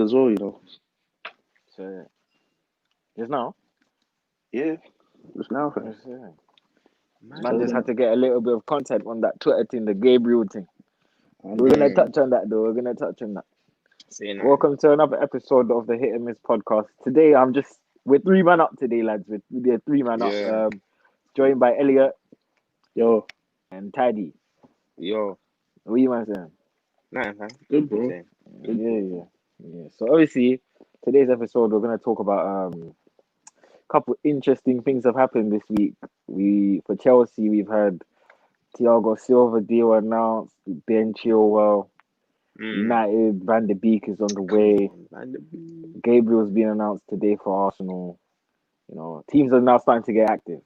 as well, you know. So, just now? Yeah, just now, fam. Yes, yeah. Man So, just had to get a little bit of content on that Twitter thing, the Gabriel thing. We're going to touch on that, though. We're going to touch on that. Welcome to another episode of the Hitnmiss podcast. Today, we're 3 man up today, lads. We're 3 man up. Joined by Elliot. Yo. And Taddy. Yo. What you man saying? Nah, man. Good, bro. Yeah. So, obviously, today's episode, we're going to talk about a couple interesting things have happened this week. For Chelsea, we've had Thiago Silva deal announced, Ben Chilwell. United, Van de Beek is on the way. Gabriel's been announced today for Arsenal. You know, teams are now starting to get active.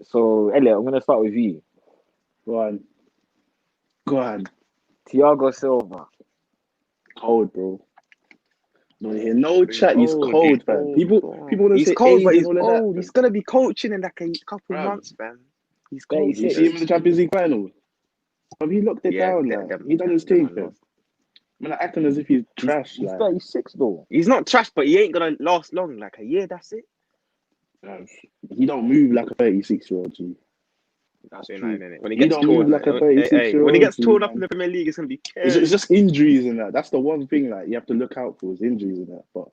So, Elliot, I'm going to start with you. Go on. Thiago Silva. Cold, bro. No chat. He's cold, man. People want to say cold, but he's all of old. that. He's gonna be coaching in like a couple months, man. He's cold. You see him in the Champions League final. Have he locked it down? He done his thing, man. Man, acting as if he's trash. He's 36 though. He's not trash, but he ain't gonna last long. Like a year, that's it. He don't move like a 36-year-old. G. That's it. When he gets torn, like a 36-year-old. When he gets torn up in the Premier League, it's gonna be. It's just injuries and that. That's the one thing like you have to look out for is injuries and that. But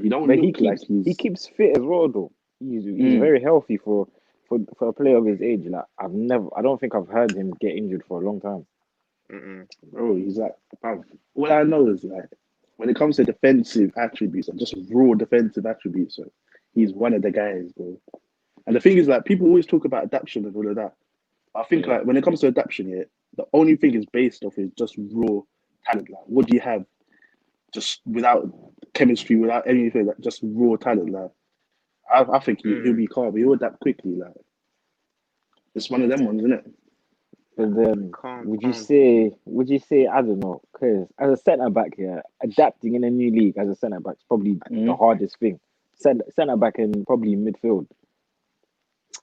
he don't look like he keeps fit as well though. He's very healthy for a player of his age. Like I don't think I've heard him get injured for a long time. Bro, he's like, what I know is like when it comes to defensive attributes and just raw defensive attributes, so he's one of the guys, bro. And the thing is, like, people always talk about adaptation and all of that. I think, like, when it comes to adaptation, the only thing is based off is just raw talent. Like, what do you have? Just without chemistry, without anything, like, just raw talent. Like, I think he'll be calm. He'll adapt quickly. Like, it's one of them ones, isn't it? But then, would you say, I don't know, because as a centre back here, adapting in a new league as a centre back is probably the hardest thing. Centre back and probably midfield.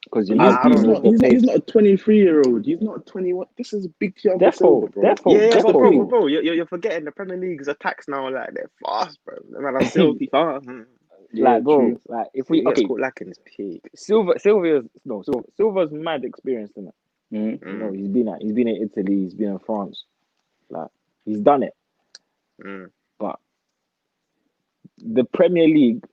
Because he's not a 23-year-old. He's not a 21. This is a big Thiago Silva, bro. Bro, you're forgetting the Premier League's attacks now. Like they're fast, bro. Man, I'm still fast. Like, bro, like if we lacking his peak. Silva's mad experienced in it. You know, he's been in Italy, he's been in France. Like he's done it. But the Premier League.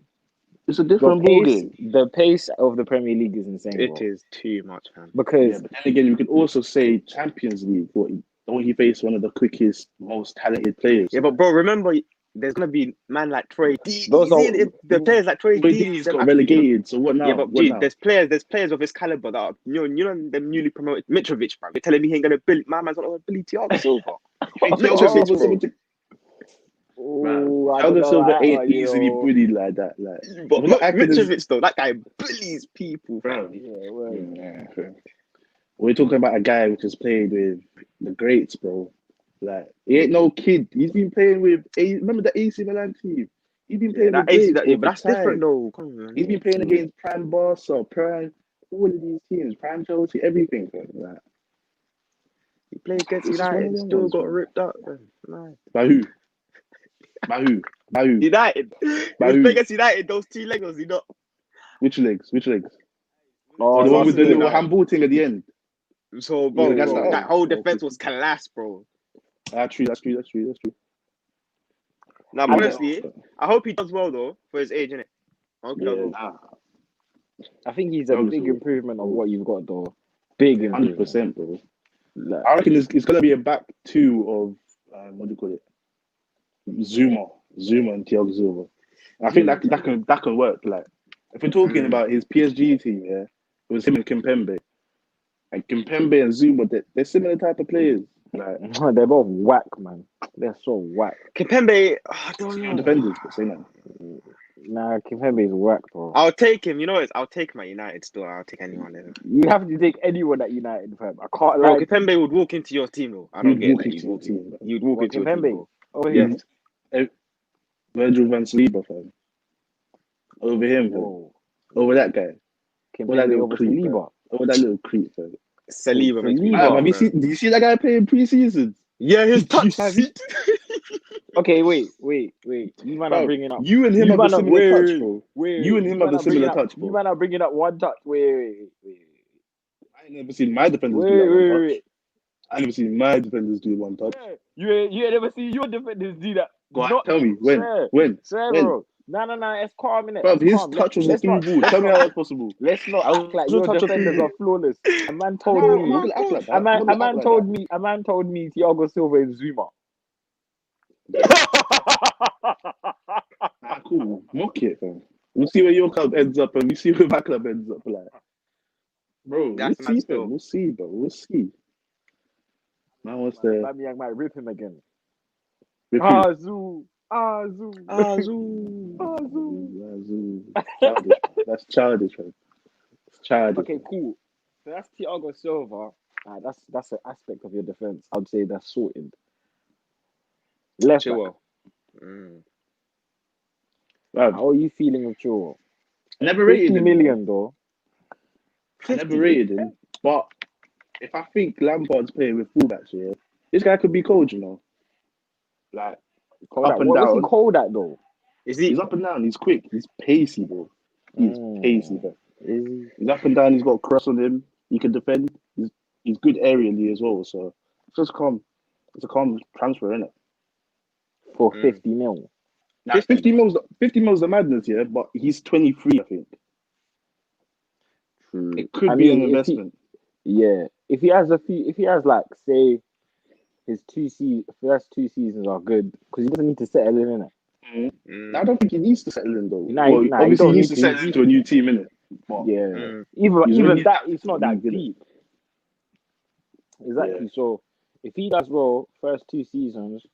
It's a different ballgame. The pace of the Premier League is insane. It is too much, man. Because but then again, you could also say Champions League. Don't he face one of the quickest, most talented players? Yeah, but bro, remember, there's gonna be man like Troy D. The players like Troy D. got relegated. So what now? Yeah, but there's players of his caliber that are, you know them newly promoted Mitrovic, bro. You're telling me he ain't gonna bully my man's not gonna bully Thiago Silva. Thiago Silva ain't easily bullied like that. But Mitrovic though, that guy bullies people, bro. We're talking about a guy which has played with the greats, bro. Like he ain't no kid. He's been playing with remember the AC Milan team. He's been playing with but that's different though. Come on, man. He's been playing against Prime Barca, Prime all of these teams, Prime Chelsea, everything. Like he played against United, still got ripped up. Nice. By who? United. He was playing against United. Those 2 legs, was he not? Which legs? Oh, the one with the little handball thing at the end. So, bro, that whole defense was class, bro. That's true. Now, honestly, I hope he does well though for his age, innit? I think he's a big improvement on what you've got though. Big 100%, bro. I reckon it's gonna be a back two of what do you call it? Zuma and Thiago Silva. I think that can work. Like if we're talking about his PSG team, it was him and Kimpembe. And Kimpembe and Zuma, they're similar type of players. Like they're both whack, man. They're so whack. Kimpembe, I don't know. Defenders, but say that. Nah, Kimpembe is whack, bro. I'll take him. You know what? I'll take him at United still. I'll take anyone. You have to take anyone at United, fam. I can't lie. Kimpembe would walk into your team, though. I don't get it. He'd walk into your team. Oh, yeah. Virgil van Saliba, fam. Over him, fam. Over that guy. Over that little creep, fam. Over that little creep, fam. Saliba makes me laugh. Do you see that guy playing pre-season? Yeah, his Did you touch. see? Okay, wait. You man are Bro, bringing up. you and him You have a man are similar touch, bro. wait. You and him have man a are bringing similar up. touch, You bro. man are bringing up one touch. Wait. I ain't never seen my defenders do that one touch. Wait. I never seen my defenders do one touch. You ain't never seen your defenders do that. Go on, Not tell me swear, when, bro. No. It's calm, innit? bro. It's His calm. touch was a Let's through not. ball. Tell me how that's possible. Let's not I act like was your a touch of defenders through are ball. flawless. A man told No, I'm me. not gonna act like that. A I'm not gonna act like that. man told me Thiago Silva is Zuma. Ah, cool. Mock it, fam. We'll see where your club ends up, and we see where my club ends up. Like, bro, That's we'll mad see, still. fam. We'll see, bro. We'll see. Man wants to Bamiyang might rip him again. repeat. Zoo. Childish. That's childish, man. It's childish. Okay, Man. cool. So that's Thiago Silva. That's an aspect of your defense. I'd say that's sorted. Left back. Chilwell. Wow. How are you feeling with Chilwell? I never rated 50 him. million though. I never rated him, but if I think Lampard's playing with fullbacks here, this guy could be cold, you know. Like Cold up at. and What was he down. cold at though? Is he? He's up and down. He's quick. He's pacey, bro. He's pacey, bro. Is he? He's up and down. He's got a cross on him. He can defend. He's good aerially as well. So it's just calm. It's a calm transfer, isn't it? For 50 mil. Now 50 mils the madness, yeah. But he's 23, I think. True. It could be an investment. If he has like say his first 2 seasons are good because he doesn't need to settle in it. I don't think he needs to settle in though. Obviously he needs to settle into a new team, innit? But Even that it's not that good. deep. Exactly. Yeah. So if he does well first 2 seasons,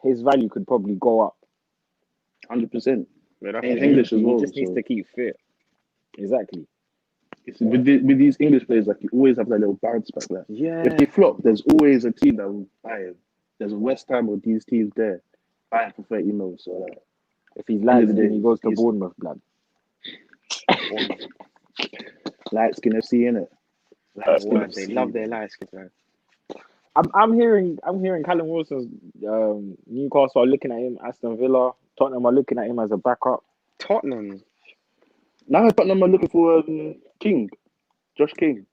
his value could probably go up. 100%. Yeah, In English as well. He just needs to keep fit. Exactly. It's with these English players, like you always have that little bounce back there. Yeah. If they flop, there's always a team that will buy him. There's a West Ham or these teams there buying for 30 mil. So like, If he's light skin, he goes to Bournemouth, blood. Light skin FC, innit? They love their light skin, man. I'm hearing Callum Wilson's Newcastle are looking at him, Aston Villa, Tottenham are looking at him as a backup. Tottenham. Now Tottenham are looking for Josh King.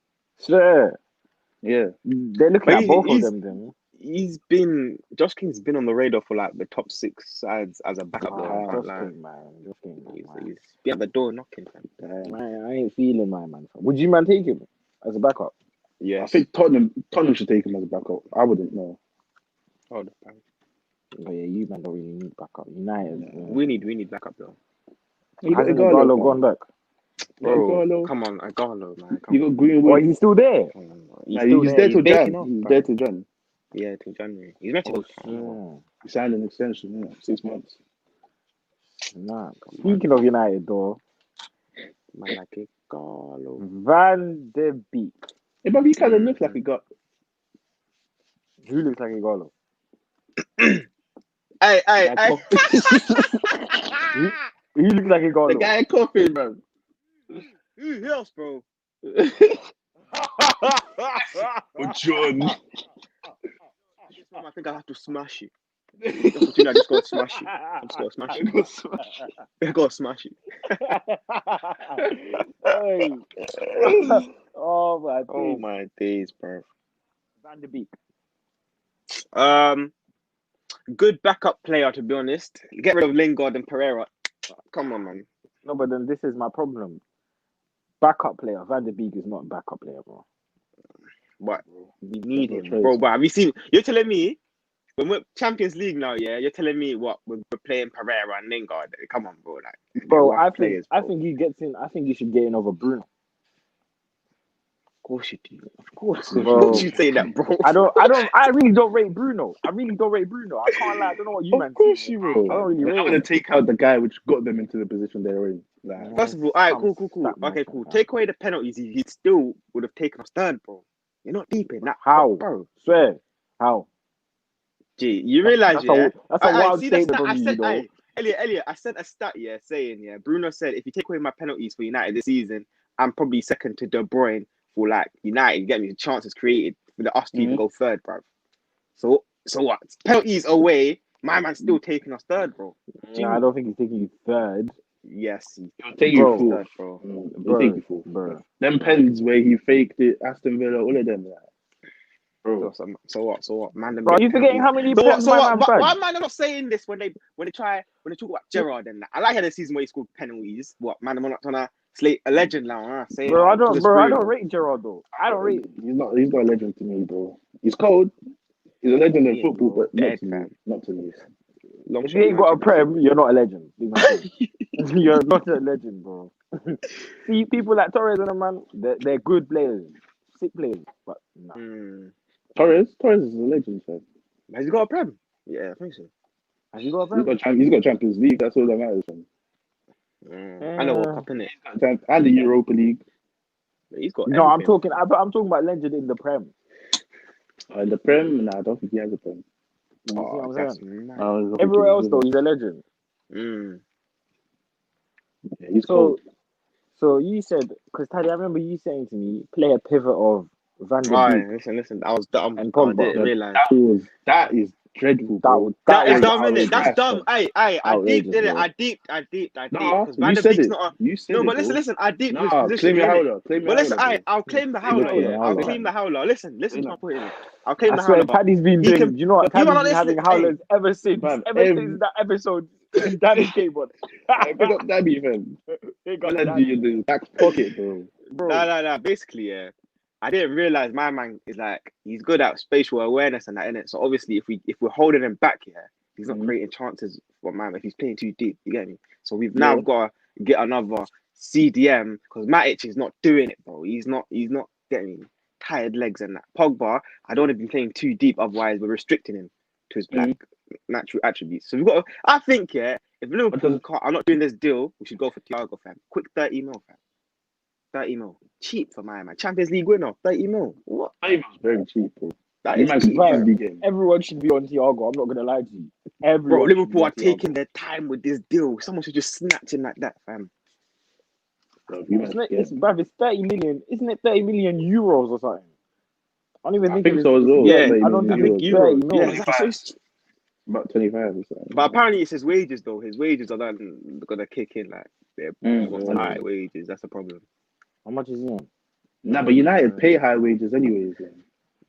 Sure. Yeah. They're looking at both of them then. Josh King's been on the radar for like the top 6 sides as a backup. Josh King, man. He's been at the door knocking, man. I ain't feeling my man. Would you man take him as a backup? Yes. I think Tottenham should take him as a backup. I wouldn't know. Oh yeah, you man don't really need backup. United. We need backup though. Hasn't Igalo gone back? Bro, come on, Igalo, man. You got Greenwood. Oh, he's still there. He's there till Jan. He's there till Jan. Yeah, till January. He's meant to go. He signed an extension, 6 months. Nah. Speaking of United, though, Man, like Igalo. Van de Beek. Yeah, but he kind of looks like he got. Who looks like Igalo? Hey. He looks like Igalo. The guy coughing, bro. Who else, bro? Oh, John. I think I have to smash it. I just gotta smash it. I gotta smash it. Hey. Oh my days, bro. Van de Beek. Good backup player, to be honest. Get rid of Lingard and Pereira. Come on, man. No, but then this is my problem. Backup player. Van de Beek is not a backup player, bro. What? We need him, bro. But have you seen? You're telling me when we're Champions League now, yeah? You're telling me what we're playing Pereira and Lingard? Come on, bro. Like, bro, I think he gets in. I think he should get in over Bruno. Of course you do. Of course. Bro. You say that, bro. I really don't rate Bruno. I can't lie. I don't know what you man. Of course you will. I don't really rate him. I'm gonna take out the guy which got them into the position they're in. Like, first of all, all right, cool. Okay, cool. Take away the penalties. He still would have taken us third, bro. You're not deep in that. How, bro? Swear. How? Gee, you realise, that's a wild statement from you, though. Elliot, I sent a stat, saying, Bruno said, if you take away my penalties for United this season, I'm probably second to De Bruyne for, like, United. You get me? The chances created for us to even go third, bro. So what? Penalties away. My man's still taking us third, bro. No, I don't think he's taking you third. Yes, He'll take you Bro, fourth. bro. He'll take you fourth. Bro. Them pens where he faked it, Aston Villa, all of them, like, bro. So what? Man, Bro, you forgetting how many So what? pens So my what? man Why bagged? am I not saying this when they talk about Gerrard and that? I like how the season where he scored penalties. What man? I'm not trying to slate a legend now. Saying Bro, I because don't rate Gerrard though. I don't rate. He's not a legend to me, bro. He's cold. He's a legend in Yeah, football, bro. but not Dead, to me. fam. Not to me. Long If shot you ain't got a United. prem, you're not a legend. You're not a legend, bro. See, people like Torres and them, man, they're good players, sick players, but nah. Torres is a legend, fam. Has he got a prem? Yeah, I think so. Has he got a prem? He's got Champions League. That's all that matters, fam. I know what cup in it. And the Europa League. He's got. No, I'm everything. talking about legend in the prem. In the Prem, nah, I don't think he has a Prem. You see what I'm That's saying? mad. Everywhere else though, he's a legend. Yeah, he's cold. So you said, because Taddy, I remember you saying to me, play a pivot of Van der Beek. Listen. I was dumb. And I Pogba. didn't realize. That is dreadful, bro. That is was dumb, innit? outrageous. That's dumb. I Outrageous, deeped, did it. bro. I deeped. Nah, Because Van you der said Beek's it. not a. You said No, it, but bro. listen. I deeped his Nah, position. claim your innit? howler. Claim your But listen, howler, bro. I'll claim the Claim howler. your I'll howler. claim the howler. Listen to my point. Innit? I'll claim I the swear, howler. Taddy's been he doing. can- Do you know what? you Taddy's are been having honestly- howlers ever since that episode. Danny came on. Pick up Dabby, fam. Melody in the back pocket, bro. Nah. Basically, yeah. I didn't realize my man is like he's good at spatial awareness and that, innit? So obviously, if we're holding him back, yeah, he's not creating chances for man if he's playing too deep. You get me? So we've now got to get another CDM because Matic is not doing it, bro. He's not getting tired legs and that. Pogba, I don't want to be playing too deep, otherwise we're restricting him to his natural attributes. So we've got. I think, yeah, if Liverpool are not doing this deal, we should go for Thiago, fam. Quick 30 mil, fam. 30 mil. Cheap for my man. Champions League winner. 30 mil. What? 30 mil's very cheap, bro. That is cheap. Everyone should be on Thiago. I'm not gonna lie to you. Bro, Liverpool are taking their time with this deal. Someone should just snatch him like that, fam. Bro, it's 30 million. Isn't it 30 million euros or something? I don't even think so as well. Yeah, I don't think it's euros. 30 million. Yeah, about 25 or something. But apparently it's his wages though. His wages are then gonna kick in like they're high wages. That's a problem. How much is he on? Nah, but United pay high wages anyways.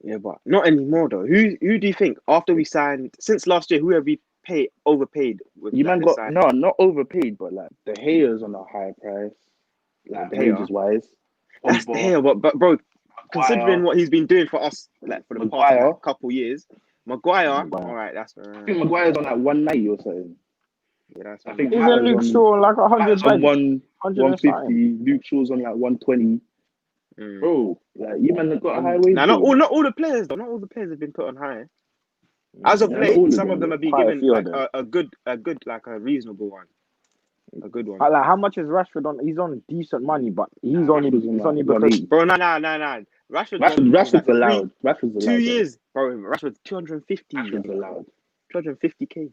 Yeah, but not anymore though. Who do you think after we signed since last year? Who have we overpaid? With you man got not overpaid, but like the Hayers on a high price, like wages wise. That's the Hayer, but bro, considering what he's been doing for us, like for the past couple years, Maguire. All right, that's. I think Maguire's on like 190 or something. Yeah, that's. I think isn't Luke Shaw on like 100? 150. Luke Shaw's on like 120. Bro, like you man have got a high wage. Now, not all the players though. Not all the players have been put on high. As of late, some of them have been given like a good, like a reasonable one. A good one. Like, how much is Rashford on? He's on decent money, but he's only because. Bro, nah. Rashford's allowed. Rashford's allowed. 2 years, bro. Rashford's 250. Rashford's allowed. 250k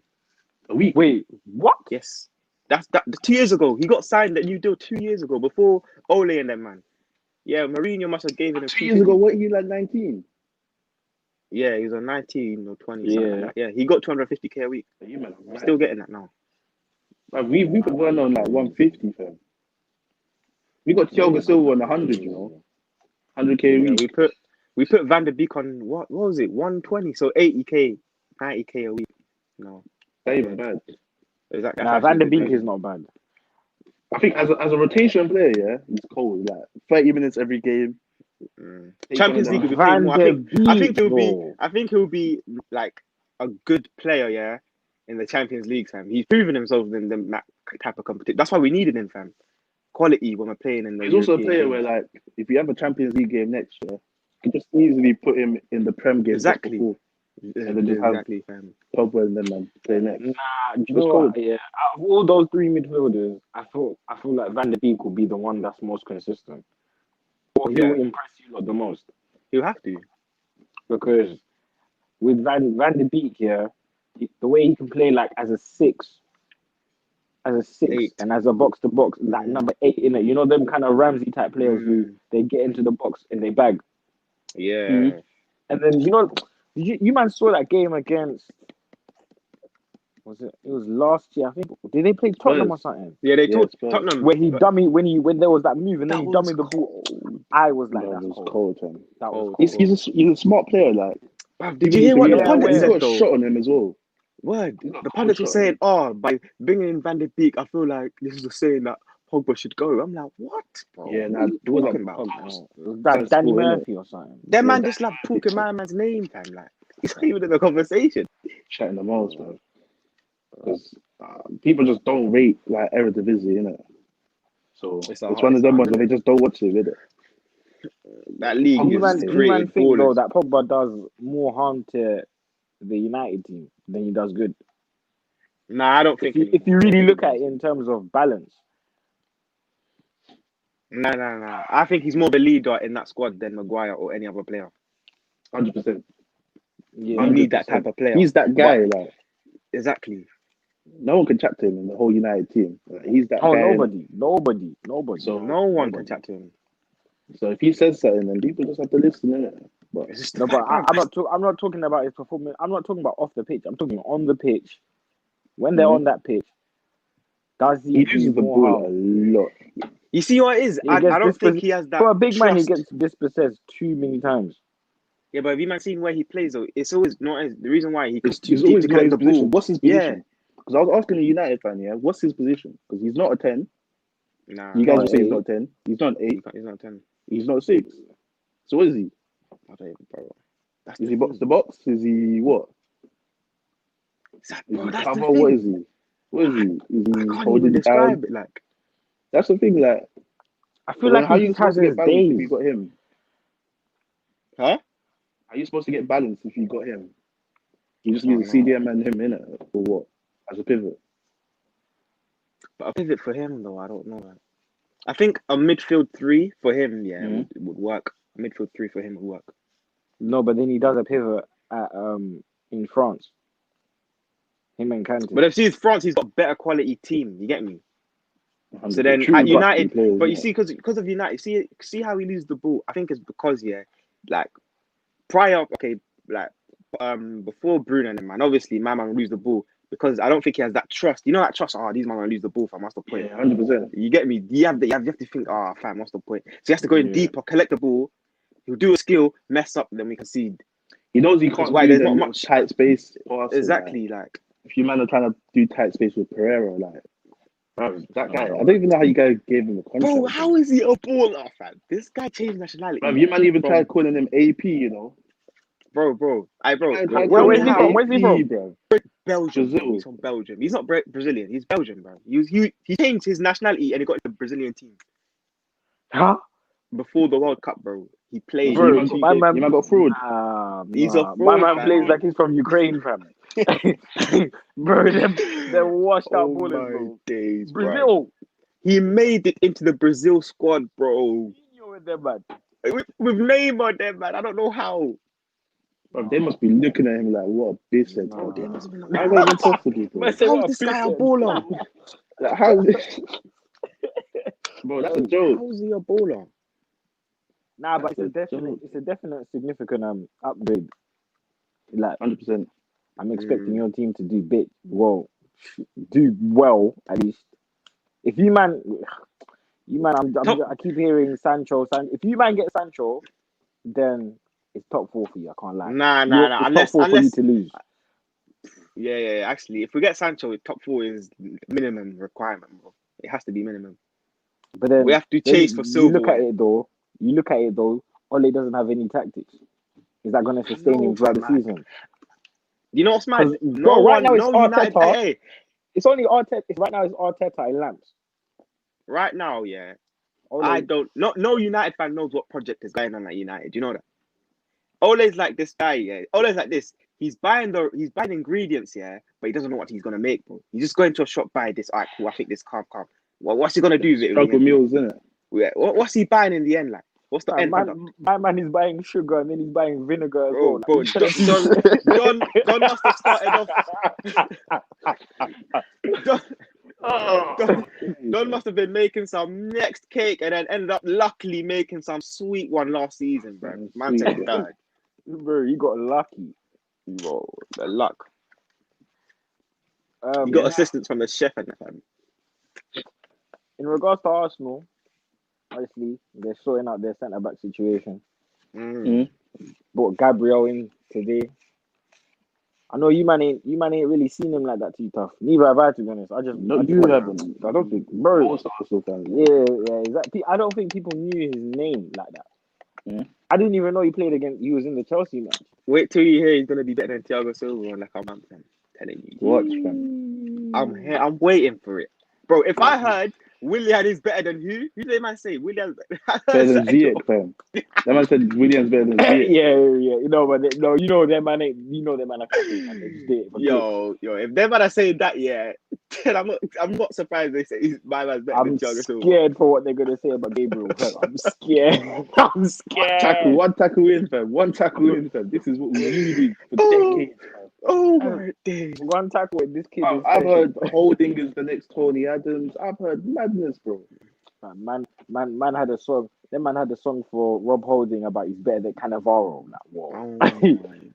a week. Wait, what? Yes, that's 2 years ago. He got signed that new deal 2 years ago before Ole and them man. Yeah, Mourinho must have given him 2 years ago. What, he like 19? Yeah, he was on 19 or 20. Yeah, like that. Yeah, he got 250k a week. I'm still getting that now. Like we could run on like 150, fam. We got Thiago Silva on 100, you know, 100k a week. We put Van der Beek on what was it? 120, so 80k, 90k a week. No, that ain't bad. Exactly. Nah, Van der Beek is not bad. I think as a rotation player, yeah, he's cold. Like 30 minutes every game. Champions League will be playing more. I think he'll be like a good player, yeah, in the Champions League, fam. He's proven himself in that type of competition. That's why we needed him, fam. Quality when we're playing in the. He's also a player where, like, if you have a Champions League game next year, you can just easily put him in the Prem game. Exactly. And then just exactly, fam. Pogba and then play next. Nah, do you know what? Yeah, out of all those three midfielders, I feel like Van der Beek will be the one that's most consistent. Or he will impress you lot the most. He'll have to, because with Van der Beek, yeah, the way he can play like as a six, and as a box to box, like number 8 in it. You know them kind of Ramsey type players who they get into the box and they bag. Yeah. And then you know You man saw that game against? Was it? It was last year. I think. Did they play Tottenham or something? Yeah, they told Spurs. Tottenham. Where he dummy when there was that move and then he That dummied the was ball. I was like, That that's was cold. cold, man. That was cold. cold. He's a smart player. Like, Bruv, did you hear what the pundit he's said got a though? shot on him as well. Word. He's got a The cold pundits were shot on saying, him. "Oh, by bringing in Van de Beek, I feel like this is a saying that Pogba should go." I'm like, "What, bro? Yeah, What nah, are you it was talking like about?" That Danny Sport, innit? Murphy or something. That man Yeah, just like talking my man's name, fam. Like he's not even in the conversation. chatting the most, bro. Because people just don't rate like Eredivisie, innit? So It's it's one of them ones where they just don't watch it, innit? That league You man is think created though ballers. that Pogba does more harm to the United team than he does good? Nah, I don't think. If you really look at it in terms of balance. Nah. I think he's more of a leader in that squad than Maguire or any other player. 100%. Yeah. You need that type of player. He's that guy, like Exactly. no one can chat to him in the whole United team. Like, he's that Oh, guy. nobody. So No one can chat to him. So if he says something, then people just have to listen, innit? But It's just No, but fam. I'm not talking about his performance. I'm not talking about off the pitch. I'm talking on the pitch. When they're on that pitch, does he he loses do the more ball a harm? lot. You see what it is? He I gets don't think he has that for a big man. He trust. gets dispossessed too many times. Yeah, but have you man seen where he plays though? It's always not the reason why he goes too He's deep always to not collect his the position. ball. What's his position? Because I was asking a United fan, yeah, what's his position? Because he's not a 10. Nah, You guys Not will say he's eight. not a 10. He's not an 8. he's not 10. He's not a 6. So what is he? I don't even, bro. That's Is the he box thing. to box? Is he what? Bro, Is he that's cover? the What thing. is he? What is he? Is I he can't holding even it down? describe it. Like, That's the thing, like, I so feel then like how he are you just has supposed to get his balance if days. you got him? huh? How are you supposed to get balance if you got him? You just Oh, use a no. CDM and him in it, or what? As a pivot. But a pivot for him though, I don't know. Man. I think a midfield 3 for him, would work. A midfield 3 for him would work. No, but then he does a pivot at in France. Him and Kante. But if he's France, he's got a better quality team. You get me? So then True, at but United, players, but you innit? see, because of United, see how he loses the ball. I think it's because like prior, okay, like before Bruno and them, man, obviously my man lose the ball because I don't think he has that trust. You know that trust. Oh, these man gonna lose the ball, fam. What's the point? Yeah, 100%. You get me? You have to think. Oh, fam, what's the point? So he has to go in Yeah. deeper, collect the ball. He'll do a skill, mess up, then we concede. He knows he That's can't why do there's them not little much. tight space passes. Exactly, like If you man are trying to do tight space with Pereira, like, bro, that guy, I know. don't even know how you guys gave him a contract. bro, how is he a baller, fam? This guy changed nationality. Bro, you man even from- tried calling him AP, you know? bro. Man tried Where's calling he him from? Where's he from? AP, bro. Belgium. Brazil. He's from Belgium. He's not Brazilian. He's Belgian, bro. He changed his nationality and he got into the Brazilian team Huh? before the World Cup, bro. He played. Bro, in 2 my games. man, You man got fraud. He's a my fraud, man man. plays like he's from Ukraine, fam. Bro, they're washed out Oh ballers, my bro. days, bro. Brazil, He made it into the Brazil squad, bro. you're with them, man. With Neymar there, man. I don't know how. Bro, they must be looking at him like, what a bitch. Bro, they must have been How is like, that even possible, bro? Man said, how what is this guy a pissant. baller? Like, how is this? Bro, that's a joke. How is he a baller? Nah, but That's it's a definite significant upgrade. Like 100%. I'm expecting your team to do well at least. If you man, I keep hearing Sancho. If you man get Sancho, then it's top 4 for you. I can't lie. Nah. It's top 4 for you to lose. Yeah. Actually, if we get Sancho, top 4 is minimum requirement, bro. It has to be minimum. But then We have to chase for silver. You look at it though. Ole doesn't have any tactics. Is that going to sustain him throughout the season? You know what's mad? Right now it's United. Arteta. Hey, It's only Arteta. Right now it's Arteta in lamps. right now, yeah. Ole, I don't. No United fan knows what project is going on at United. You know that. Ole's like this guy, yeah. Ole's like this. He's buying ingredients, yeah, but he doesn't know what he's gonna make, bro. He's just going to a shop, buy this. Alright, cool. I think this calm. Well, what's he gonna do with it? Struggle meals, innit? Yeah. What's he buying in the end? Like, what's the end product? my man is buying sugar and then he's buying vinegar as Bro, well. Don must have started off. Don must have been making some next cake and then ended up luckily making some sweet one last season, bro. Man said third. Bro, he got lucky. Bro, the luck. You Yeah. got assistance from the chef and the fam. In regards to Arsenal, obviously they're sorting out their centre back situation. Brought Gabriel in today. I know you man ain't really seen him like that too tough. Neither have I, to be honest. I just haven't. I don't think Bro. most Arsenal fans. Yeah, exactly. I don't think people knew his name like that. I didn't even know he was in the Chelsea match. Wait till you hear he's gonna be better than Thiago Silva in like a month. I'm telling you. Watch, fam. I'm here. I'm waiting for it, bro. If I heard Willian is better than who did they man say? Willian's Better than Ziyech, fam. That man said William's better than Ziyech. yeah. You know, but them man ain't. You know them man are copying, man. They just did it for yo. If them man are saying that, yeah, then I'm not surprised they say my man's better than Thiago Silva. I'm scared for what they're gonna say about Gabriel. I'm scared. I'm scared. One tackle in, fam. This is what we needed for decades, fam. Oh my days. One tackle with this kid. I've heard Holding is the next Tony Adams. I've heard madness, bro. Man had a song. That man had a song for Rob Holding about he's better than Cannavaro. Like, whoa.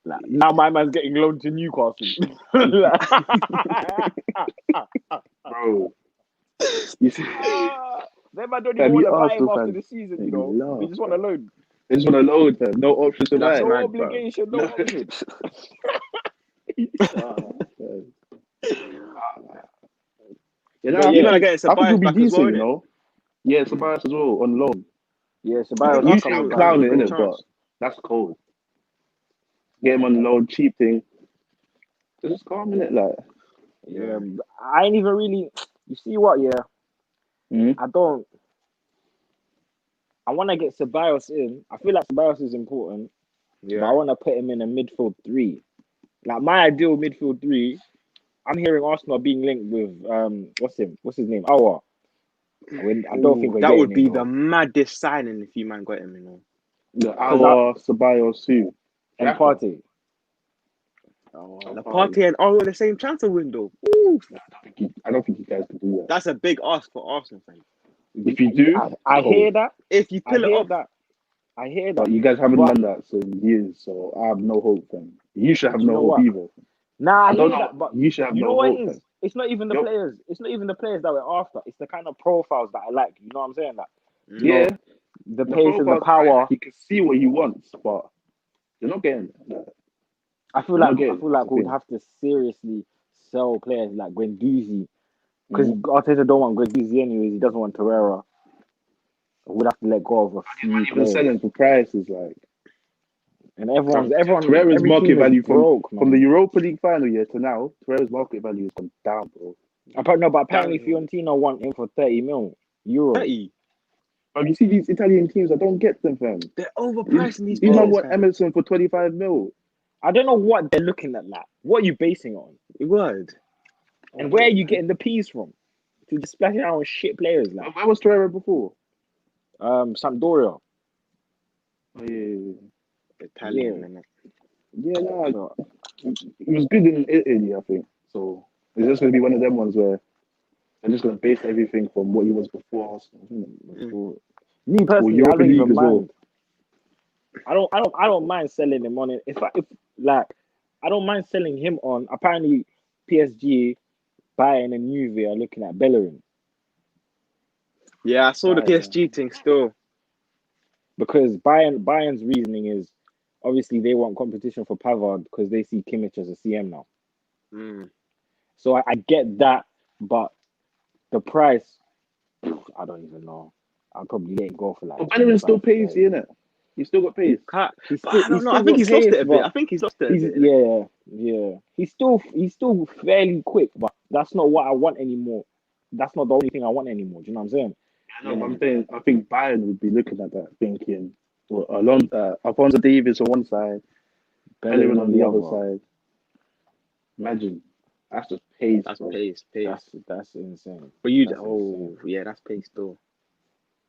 Like, now my man's getting loaned to Newcastle. Bro. You see, that man don't even want to buy him after the season, you know. They just want to loan. They just want to load, fam. No option to buy. No obligation, no option. You're gonna get I think he'll Ceballos be back as decent, well, you know. Yeah, Ceballos as well on loan. Yeah, Ceballos. You should clown it, innit? But that's cold. Get him on loan, cheap thing. Just calm in it, like. Yeah, I ain't even really. You see what? Yeah, I don't. I want to get Ceballos in. I feel like Ceballos is important. Yeah, but I want to put him in a midfield 3. Like my ideal midfield 3. I'm hearing Arsenal being linked with what's his name? Aouar. I don't think that would be the maddest signing if you man got him, you know. The Aouar, Ceballos, who? And Partey. The Partey and Aouar in the same transfer window. Ooh. I don't think you guys can do that. That's a big ask for Arsenal fans. If you do, I hear that. If you pull it off, I hear that. But you guys haven't done that in years, so I have no hope. Then you should have no hope either. Nah, I hear that, but you should have no what hope. it is? It's not even the players. It's not even the players that we're after. It's the kind of profiles that I like. You know what I'm saying? Like, yeah, the pace and the power. He can see what he wants, but you're not getting that. I feel like we'd have to seriously sell players like Guendouzi, because Arteta don't want Guendouzi anyways. He doesn't want Torreira. We'd have to let go of a few players. Even selling for prices like. And everyone. Torreira's market value from the Europa League final to now, Torreira's market value has gone down, bro. Apparently Fiorentina want him for 30 million euros. 30. You see these Italian teams, I don't get them, fam. They're overpricing these. These man want Emerson for 25 mil. I don't know what they're looking at. Like, what are you basing on? Word. And where are you getting the P's from? To just splash out on shit players, like. Where was Torreira before? Sampdoria. Oh, yeah. Italian. Yeah, no. He was good in Italy, I think. So it's just going to be one of them ones where they're just going to base everything from what he was before. Me personally, I don't even mind. I don't mind selling him on it. If I don't mind selling him on. Apparently, PSG, Bayern, and Juve are looking at Bellerin. Yeah, I saw the PSG thing still. Because Bayern's reasoning is obviously they want competition for Pavard because they see Kimmich as a CM now. So I get that, but the price, I don't even know. I'll probably let it go for like. But Bellerin still pays, innit? He still got paid. I don't know. I think he's lost it a bit. I think he's lost it a bit. Yeah. He's still fairly quick, but that's not what I want anymore. That's not the only thing I want anymore. Do you know what I'm saying? I'm saying, I think Bayern would be looking at that, thinking, Alphonso Davies on one side, Bellerin on the other side. Imagine, that's just pace. That's pace. That's insane. But that's pace though.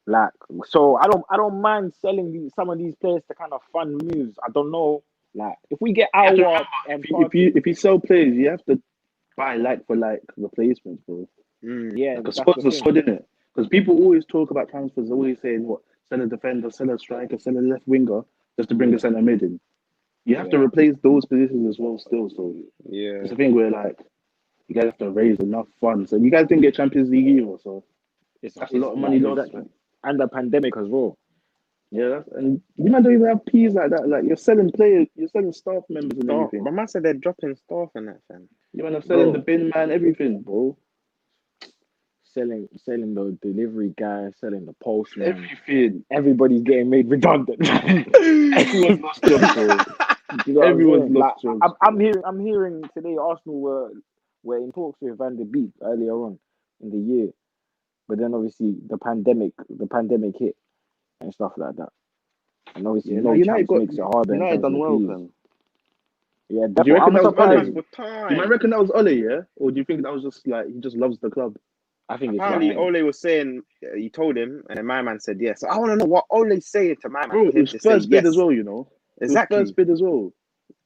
Like, so I don't mind selling some of these players to kind of fun moves. I don't know, like if we get our if you sell players, you have to buy like for like replacements, bro. Because squads are squad, innit? Because people always talk about transfers, always saying, sell a defender, sell a striker, sell a left winger, just to bring a centre mid in. you have to replace those positions as well still. So Yeah. it's a thing where like you guys have to raise enough funds. And you guys didn't get Champions League either, so that's a lot of money lost. Exactly. And the pandemic as well. Yeah, and you might don't even have P's like that. Like you're selling players, you're selling staff members and Staff. everything. My man said they're dropping staff and that, fam. You might have selling Bro. the bin man, everything, bro. Selling the delivery guy, selling the postman. Everything. Everybody's getting made redundant. Everyone's lost jobs, bro. You know what I'm Everyone's saying? lost Like, jobs. I'm hearing today Arsenal were in talks with Van der Beek earlier on in the year, but then obviously the pandemic hit and stuff like that, and obviously Yeah, no United chance makes it harder. in United terms done of well, fees. fam. Yeah, Do you reckon I'm that was surprised. Ole? Do you might reckon that was Ole, yeah? Or do you think that was just like he just loves the club? I think it's Apparently, right. Ole was saying he told him, and then my man said yes. So I want to know what Ole's saying to my man. Bro, for it him was to say first bid yes. as well, you know. Exactly. It was first bid as well.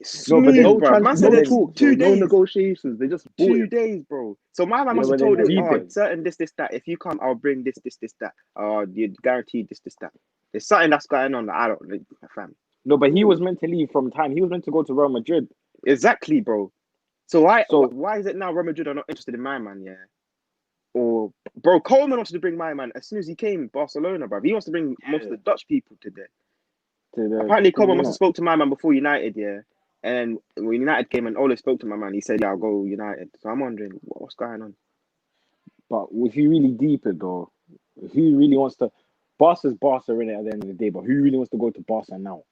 Smooth, No, but then- No bro. Man said but no it's then- talks, 2 bro, no days. negotiations. They just bought 2 him. days, bro. So my man Yeah, must have but told then him, deep oh, in. certain this, that. If you come, I'll bring this, that. Oh, you guaranteed this, that. There's something that's going on that I don't, fam. No, but he was meant to leave from time. He was meant to go to Real Madrid. Exactly, bro. So why So- why is it now Real Madrid are not interested in my man, yeah? Or bro, Coleman wanted to bring my man as soon as he came Barcelona, bro. He wants to bring most of the Dutch people today. Apparently, Coleman must have spoke to my man before United, yeah. And when United came and Ole spoke to my man, he said, "Yeah, I'll go United." So I'm wondering what's going on. But if you really deep it though, who really wants to? Barca's Barca in it at the end of the day, but who really wants to go to Barca now?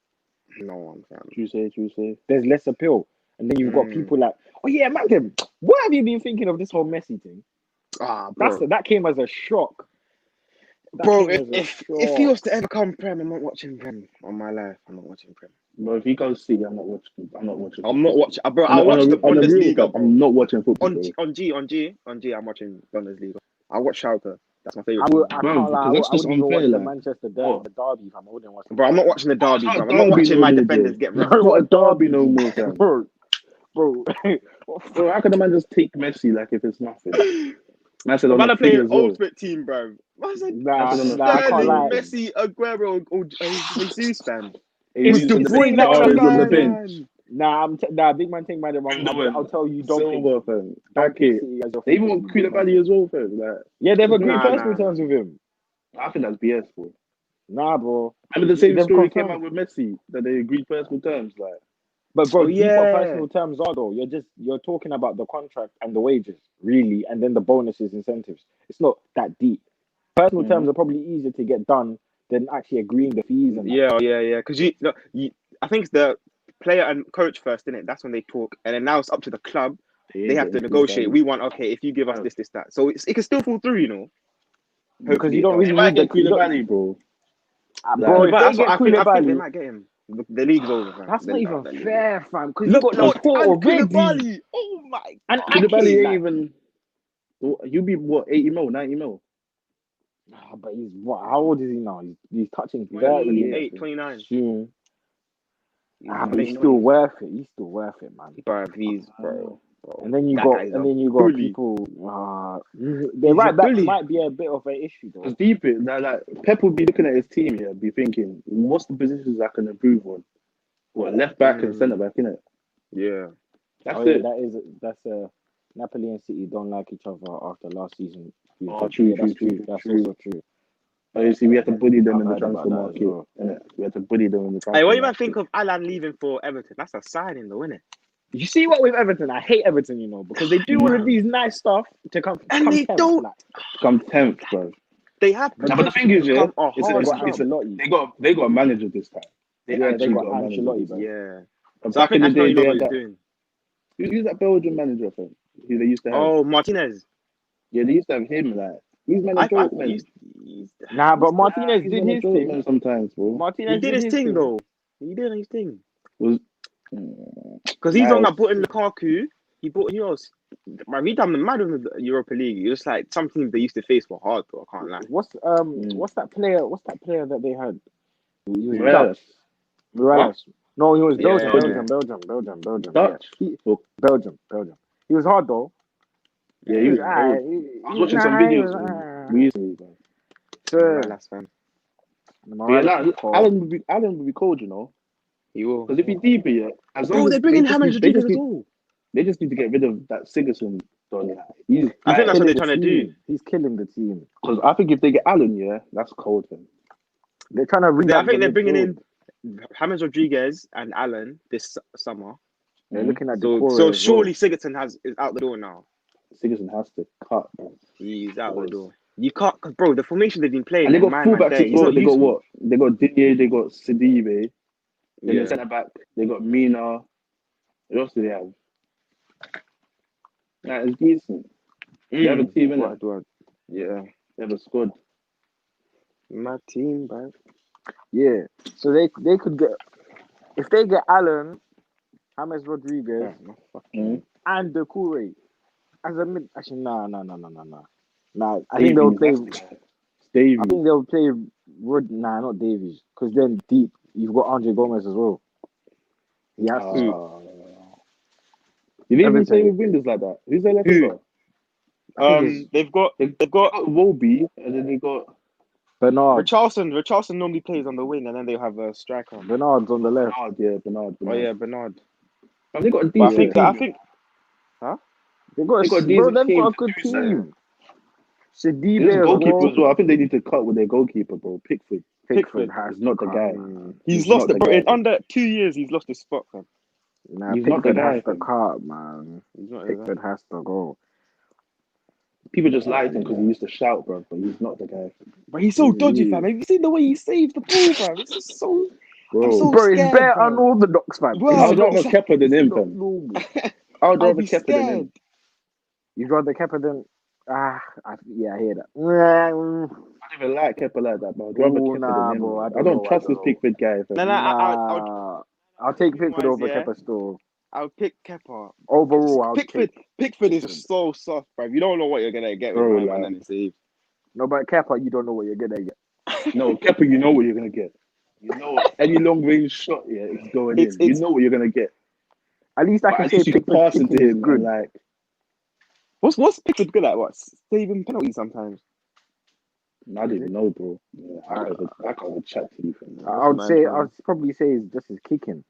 No one, fam. True say. There's less appeal, and then you've got people like, oh yeah, man, what have you been thinking of this whole Messi thing? Ah, bro. That came as a shock. That Bro, came as a if he shock. was to ever come Prem, I'm not watching Prem on my life. I'm not watching Prem. Bro, if he goes City, I'm not watching. I'm not watching. Bro, I On watch the a real Bundesliga, cup, bro. I'm not watching football. On bro. G, I'm watching Bundesliga. I watch Schalke. That's my I favorite. can't Bro, lie. because that's I just wouldn't even watch unfair, the like. Manchester What? the derby, fam. I wouldn't watch. Bro, I'm not watching the derby, It's bro. not I'm not derby watching no my more, defenders bro. get It's wrecked. not a derby no more, fam. bro. Bro, how can the man just take Messi like if it's nothing? Man said on Man, the I play free as well. ultimate team, bro. Man said Nah, I can't Sterling, lie. Messi, Aguero, or Jesus, fam. He's With De on the Bruyne bench. next to He's on the my bench. man. Nah, big man, take my wrong. I'll tell you, don't pick Silva, fam. don't Back pick it. City as your They even football want team, big man. Koulibaly as well, fam. Like, Yeah, they've agreed Nah, personal nah. terms with him. I think that's BS, bro. Nah, bro. Remember the same They've story came confirmed. out with Messi that they agreed personal terms, like. But bro, Oh, do you know what yeah. personal terms are though? You're talking about the contract and the wages, really, and then the bonuses, incentives. It's not that deep. Personal terms are probably easier to get done than actually agreeing the fees and that. Yeah. Because I think it's the player and coach first, isn't it? That's when they talk, and then now it's up to the club. They have to negotiate. We want if you give us this, that. So it can still fall through, you know. Because you don't really They might need get Koulibaly, bro. Bro, if But they that's get what I think they Koulibaly, might get him. The league's over, fam. that's not even The league. fair, fam. Because you Look, got what? the port And already. Koulibaly. Oh my And god. Koulibaly Ake, ain't like- even. You'll be what 80 mil, 90 mil. But he's what? How old is he now? He's touching 30. 28, 29. Soon. But he's He's still worth it. He's still worth it, man. bro. He's bro. And then you That got guy's a people. He's They're right a back bully. might be a bit of an issue though. It's deep. Like Pep would be looking at his team here, be thinking, what's the positions I can improve on? What left back and centre back, innit? Yeah. That's Oh yeah, it. that's Napoli and City don't like each other after last season. Oh, true. That's also true. But you see, we had to bully them I've in the heard about transfer that as market. well. Innit? We had to bully them in the transfer Hey, what do you market. think of Alan leaving for Everton? That's a signing, though, isn't it? You see what with Everton? I hate Everton, you know, because they do all of these nice stuff to come they 10th, don't. like. Come 10th, bro. They have. Nah, but the thing is, yeah, become a it's hard They got club. Ancelotti. they got a manager this time. They Yeah, actually they got got a manager Ancelotti, this bro. time. Yeah. But So I back think in the day, Ancelotti knows they what had he's that. doing. Who's that Belgian manager, I think? Who they used to have? Oh, Martinez. Yeah, they used to have him. Like he's man a joke, man. Nah, but Martinez He's did man a his joke, thing. man, sometimes, bro. Martinez He did his thing, though. He did his thing. Because he's on that button Lukaku. He bought who else? Man, he done the mad in the Europa League. It was like some teams they used to face were hard, though. I can't lie. What's that player? What's that player that they had? He was Morales. Dutch. Morales. No, he was Yeah. Belgium. Dutch. Yeah. Belgium. He was hard though. Yeah, he was. I was watching some videos recently, bro. Sure. Last fan. Yeah, Alan would be cold, you know. He will. Because if he deep it, as long Bro, as they're bringing just James need- Rodriguez as well. they just need to get rid of that Sigerson. Donny. I think that's what they're killing the trying to do. team. He's killing the team. Because I think if they get Allen, yeah, that's cold. Man. They're trying to I revamp think the they're bringing midfield. in James Rodriguez and Allen this summer. They're looking at So Decore so as surely Sigurdsson is out the door now. Sigerson has to cut, bro. He's out the door. You can't, cause bro, the formation they've been playing. And they got man fullbacks there, as he's well. not They got useful. what? They got Didier, they got Sidibe. Then Yeah. the centre back, they got Mina. What else do they have? Nah, it's decent. They have a team, innit? What? Yeah. They have a squad. My team, bro. Yeah. So they could get, if they get Allen, James Rodriguez, and Decore as a mid. Actually, nah. I think they'll play. Davies. I think they'll play. Not Davies, because then deep you've got Andre Gomez as well. He has to. You didn't even Everton. play with wingers like that. Who's their left Who? winger? They've got Wolby, and then they got Bernard. Richarlison normally plays on the wing, and then they have a striker. Bernard's on the left. Bernard. Oh yeah, Bernard. And they got a But decent I team. think. They've got a decent good team. team. This Sidibe as goalkeeper well. as well. I think they need to cut with their goalkeeper, bro. Pickford. Pickford is not the guy. He's not lost the it, bro. guy. In under 2 years, he's lost his spot, man. Nah, He's not the Pickford guy, has to fam. cut, man. He's not Pickford has to go. People just like him because he used to shout, bro. But he's not the guy. But he's so dodgy, fam. Have you seen the way he saved the ball, fam? It's just so. Bro, I'm so Bro, it's scared, better fam. unorthodox, man. Bro, I would rather exactly. Kepa than him, Not fam. normal. I would I'll rather be Kepa than him. scared. You'd rather Kepa than I hear that. I don't even like Kepa like that, but I'd rather Kepa than him. bro, man. I I don't don't know, trust I this don't Pickford guy. Fam. Nah, I'll take Pickford over yeah. Kepa still. I'll pick Kepa. Overall, I'll Pickford take is so soft, bro. You don't know what you're gonna get Bro, with my like- man and save. No, but Kepa, you don't know what you're gonna get. No, Kepa, you know what you're gonna get. You know any long range shot, yeah, it's going in. You know what you're gonna get. At least I But can at say least you can Pickford pass into kicking is him good. and like. What's Pickford good at? What? Saving penalties sometimes. I don't even know, bro. Yeah, I can't even chat to you. Fam. I'd probably say it's just his kicking.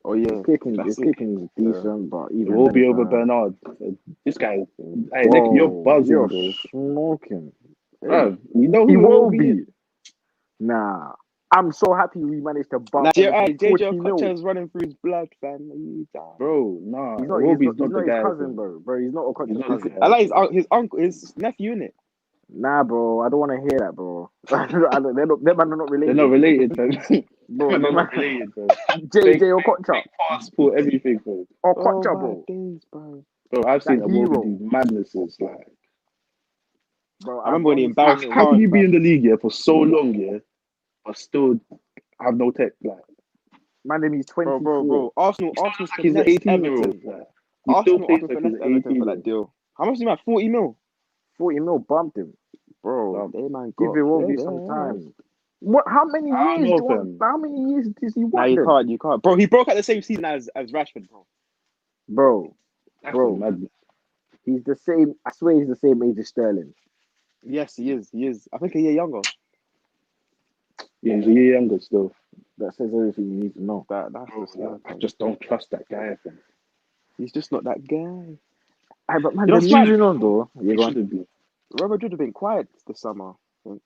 Oh yeah, His kicking that's is decent, but It even will then, be it's over not. Bernard. This guy, hey, Bro, Nick, you're buzzing, you're bro. smoking. Bro, you know who He it will won't be? be. Nah. I'm so happy we managed to bump him to JJ 40 mil. Okocha's running through his blood, fam. You down? Bro, nah. He's not Iwobi's his the guy. cousin, fam. bro. He's not He's Okocha's not his cousin. guy. I like his uncle, his nephew, innit? Nah, bro. I don't want to hear that, bro. Them man are not related. They're not related, fam. Bro, They're no, not man. related, fam. JJ Okocha. Passport, everything, fam. Okocha, my bro. days, bro. Bro, I've seen That Iwobi hero. do madnesses. Like, Bro, I remember when he embarrassed how can you be Carl, in the league, yeah, for so long, yeah, but still have no tech? Like, Man, then he's 24. bro. Arsenal he's an finessed 18-year-old. Everton. Like, he still plays like he's finessed an Everton for that 18-year-old. deal. How much is he at? 40 mil? 40 mil bumped him. Bro, they man Give got... him Iwobi some time. What? How many I years? know, fam. How many years does he Nah, want? you can't. Bro, he broke at the same season as Rashford, bro. Bro, Madness. he's the same. I swear he's the same age as Sterling. Yes, he is. I think a year younger. Yeah, he's a year younger still. That says everything you need to know. That's Bro, just like, I just don't trust that guy, fam. He's just not that guy. Aye, but man, You know, they're Smart- moving on though. He You're going. shouldn't be. Robert should have been quiet this summer. I think.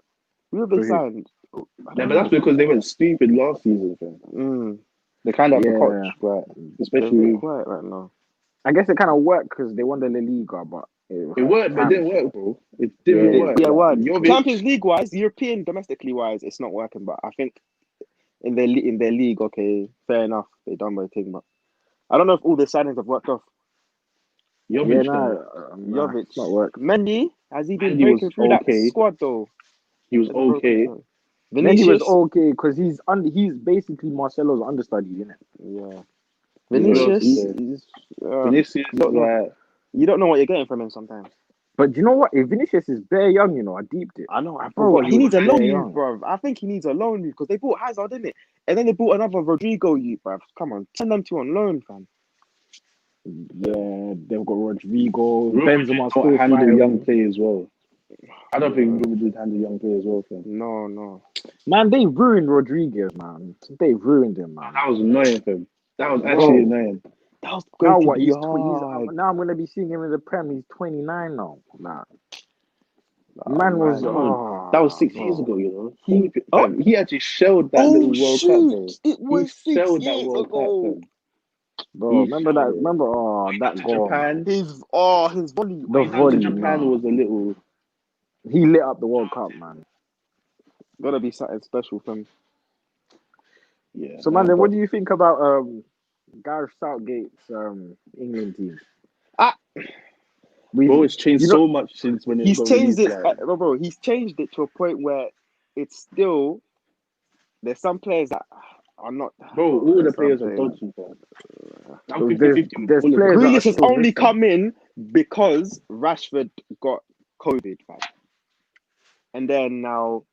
Who have they signed? Yeah, but that's because they went stupid last season, fam. They kind of have to coach, but They're especially quiet right now. I guess it kind of worked because they won the La Liga, but it worked, but it didn't work, bro. It didn't work. Yeah, Like, what? Jovic- Champions League wise, European, domestically wise, it's not working. But I think in their league, okay, fair enough, they done their thing. But I don't know if all the signings have worked off. Jovic, Jovic, it's not work. Mendy, has he been Mendy was breaking through that okay. squad though? he was okay. Then he was Vinicius, okay because he's basically Marcelo's understudy, isn't it? yeah. Vinicius, Vinicius, Vinicius, like, you don't know what you're getting from him sometimes. But do you know what? If Vinicius is bare young, you know, I deeped it. I know, Bro, he needs a loan very move, young. bro. I think he needs a loan move because they bought Hazard, didn't it? And then they bought another Rodrigo youth, bro. Come on, send them two on loan, fam. Yeah, they've got Rodrigo, Benzema Benzema still handle firing. young players well. I don't think we would handle young players well, fam. No. Man, they ruined Rodriguez, man. They ruined him, man. That was annoying, fam. That was Bro. actually annoying. That was Now going to what? be He's hard. now I'm gonna be seeing him in the Prem. He's 29 now. Nah. Man was That was 6 years ago, you know. He actually shelled that little World Cup, bro. It was He 6 shelled years that World ago. Cup, fam. bro. He Remember that? shelled it. Remember that To goal, Japan. man. His volley. The To volley, Japan man. was a little. He lit up the World Cup, man. Gotta be something special for him. Yeah. So, man, then what do you think about Gareth Southgate's England team? Bro, it's changed so much since when He's got changed released, it, like, bro. He's changed it to a point where it's still there's some players that are not. bro, all the That's what players I'm are saying. dodgy, bro. So I'm 50-50 there's with all of players them. that Grealish has still only missing. come in because Rashford got COVID, fam. And then now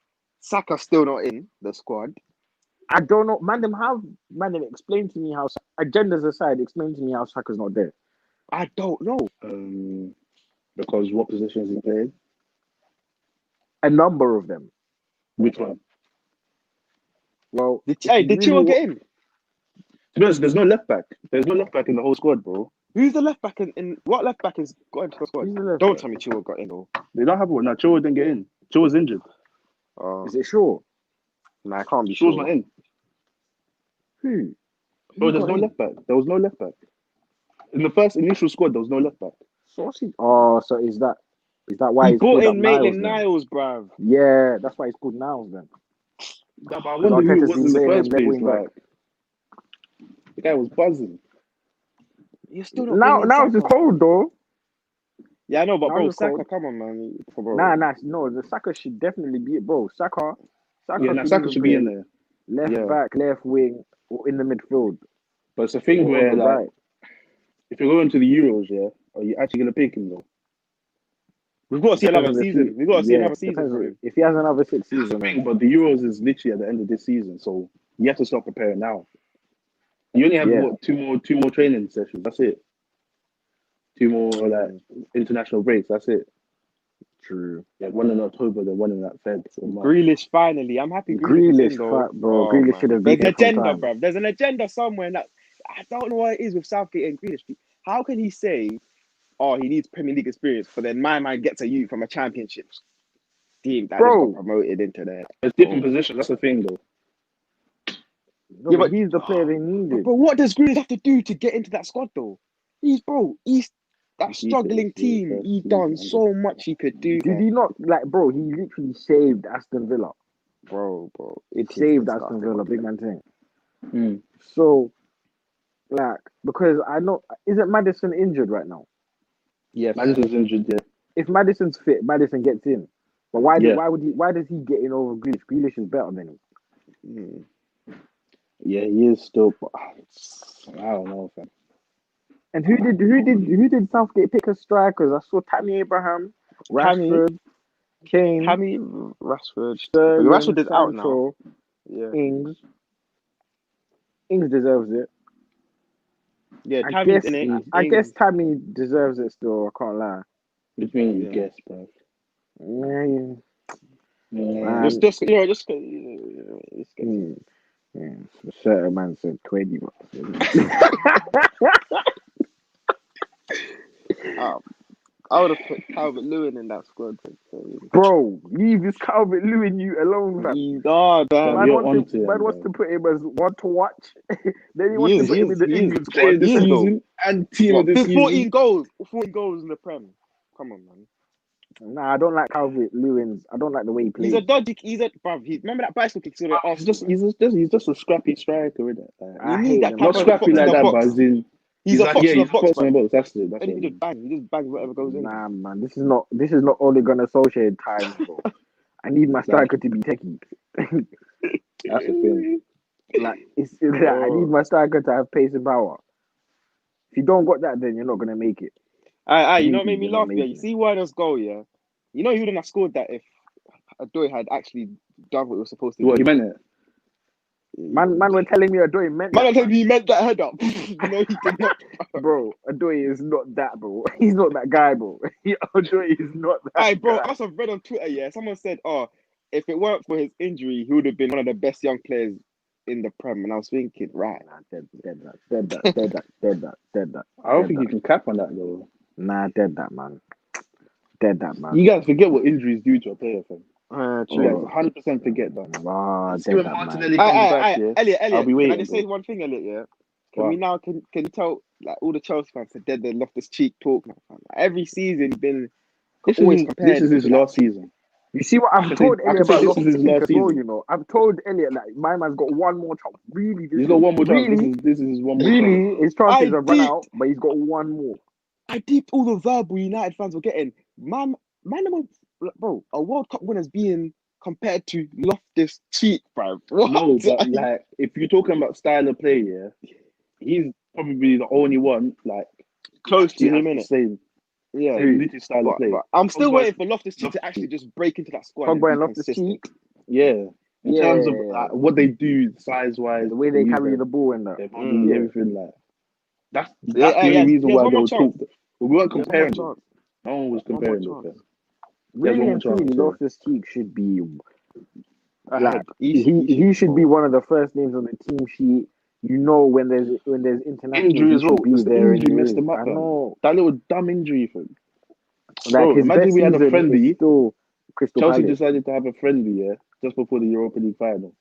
Saka's still not in the squad. I don't know, man. Explain to me how agendas aside. Explain to me how Saka's not there. I don't know. Because what positions he played? A number of them. Which one? Well, Did Chilwell get in? To be honest, there's no left back. There's no left back in the whole squad, bro. Who's the left back in what left back has got into the squad? Who's the left Don't back? tell me Chilwell got in though. They don't have one. Now, Chilwell didn't get in. Chilwell's injured. Is it sure? Nah, I can't be Chilwell's sure. not in. Who? Bro, there's no left back. There was no left back. In the first initial squad, there was no left back. So what's he? Oh, so is that why He he's brought called up in Maitland Niles? Niles, bruv. Yeah, that's why he's called Niles then. But I wonder who it Arteta's was been in the saying first them place. left wing Like, the guy was buzzing. You're still not Now bringing it's Saka. cold though. Yeah, I know, but Now bro, it's Saka, cold. come on, man. Bro. No. The Saka should definitely be it, bro. Saka Yeah, now Saka should be in there. Left back, left wing, or in the midfield. But it's a thing Or where, on the like, right. if you're going to the Euros, yeah, are you actually going to pick him, though? We've got to see Depends another on the season. We've got to see another season depends from on- him. If he has another 6 That's the seasons, thing, but the Euros is literally at the end of this season, so you have to start preparing now. You only have what, two more training sessions. That's it. 2 more like international breaks. That's it. true. Yeah, one in October, then one in that Feb. Or March. Grealish, finally. I'm happy Grealish is in, though. Bro. Grealish man. should have There's been an here agenda, from time. bruv. There's an agenda somewhere. That I don't know what it is with Southgate and Grealish. How can he say, oh, he needs Premier League experience, but then my man gets a youth from a championship team that just got promoted into there? It's different positions. That's the thing, though. No, Yeah, but but- he's the player they needed. But what does Grealish have to do to get into that squad, though? He's that He struggling said it's team. his He first done season, so much he could do. Did he not bro? He literally saved Aston Villa. Bro. It saved Aston Villa, big man thing. Mm. So, because I know, isn't Maddison injured right now? Yes. Madison's injured, yeah. If Maddison's fit, Maddison gets in. But why Yeah. why does he get in over Grealish? Grealish is better than him. Yeah, he is still. But I don't know, fam. And who did Southgate pick as strikers? I saw Tammy Abraham, Rashford, Kane, Tammy, Rashford. Sterling, Rashford is out now. Sancho, Yeah. Ings deserves it. Yeah, I Tammy's guess, in it. I guess Tammy deserves it still. I can't lie. Which means you Yeah. guess, bro. Yeah. Yeah. Just A certain man said 20 bucks. I would have put Calvert-Lewin in that squad. Bro, leave this Calvert-Lewin you alone, man. God, Man you're wants onto it, wants to put him as one to watch. Then he He wants is, to put him in the he is. England Player squad. this He is, though. season and team of this season. 14 goals in the Prem. Come on, man. Nah, I don't like Calvert-Lewin's. I don't like the way he plays. He's a dodgy. Remember that bicycle kick? He's just a scrappy striker, isn't it? I You need hate that him. type Not of scrappy fox in like the that, box. but as in He's a like, fox in the he's box, fox in man. the box. That's it. That's And it. he just bang whatever goes in. Nah, man, this is not Ole Gunnar Solskjaer time, bro. I need my striker to be techie. That's the thing. I need my striker to have pace and power. If you don't got that, then you're not gonna make it. You know what made me You're not laugh? Yeah, you making it. see Werner's goal, yeah? You know he wouldn't have scored that if Adoy had actually done what he was supposed to do. What, he meant it? Man were telling me Adoy meant Man, that. I told you he meant that head up. No, he did not. Bro, Adoy is not that, bro. He's not that guy, bro. Adoy is not that Hey, bro, guy. I also read on Twitter, yeah, someone said, oh, if it weren't for his injury, he would have been one of the best young players in the Prem. And I was thinking, right. Nah, dead that. I don't think you can cap on that though. Nah, dead that, man. Dead that, man. You guys forget what injuries do to a player, fam. You True. guys 100% forget that. Ah, See dead when that, man. Martinelli comes back, yeah. Elliot, I'll be can I waiting, just bro. say one thing, Elliot, yeah? Can What? we now, can you tell, like, all the Chelsea fans said they're the Loftus-Cheek talk now, fam. Like, every season, been always compared. This is his last season. You see what I've told I Elliot can say about this is his Loftus-Cheek last as well, season. you know. I've told Elliot, like, my man's got one more chance. Really, He's got one more chance. Really, This is his one more chance. really, his chances I have run deep- out, but he's got one more. I deeped all the verbal United fans were getting. Man, bro, a World Cup winner's being compared to Loftus-Cheek, bro. What? No, but like if you're talking about style of play, yeah, he's probably the only one like Close to he has him, the innit? same Yeah. literally style of play. But I'm still Pogba's- waiting for Loftus-Cheek to actually just break into that squad. Pogba and be consistent. Loftus-Cheek, Yeah, in terms of Yeah. like, what they do size wise, the way they carry the ball and that. their body, everything like that's the Yeah, only yeah, reason he has why one they more were chance. talked. We weren't He has one comparing more them. chance. No one was One more comparing them. chance. Really one and more truly, chance, yeah. Loftus-Cheek should be Ahead. like he should be one of the first names on the team sheet. You know, when there's international Injury he as well. should be It's the there. injury and messed he them is. up. I Fam. know. That little dumb injury for him. Like Bro, his imagine best we had a season friendly. is still Crystal Chelsea Palace. decided to have a friendly, yeah, just before the Europa League final.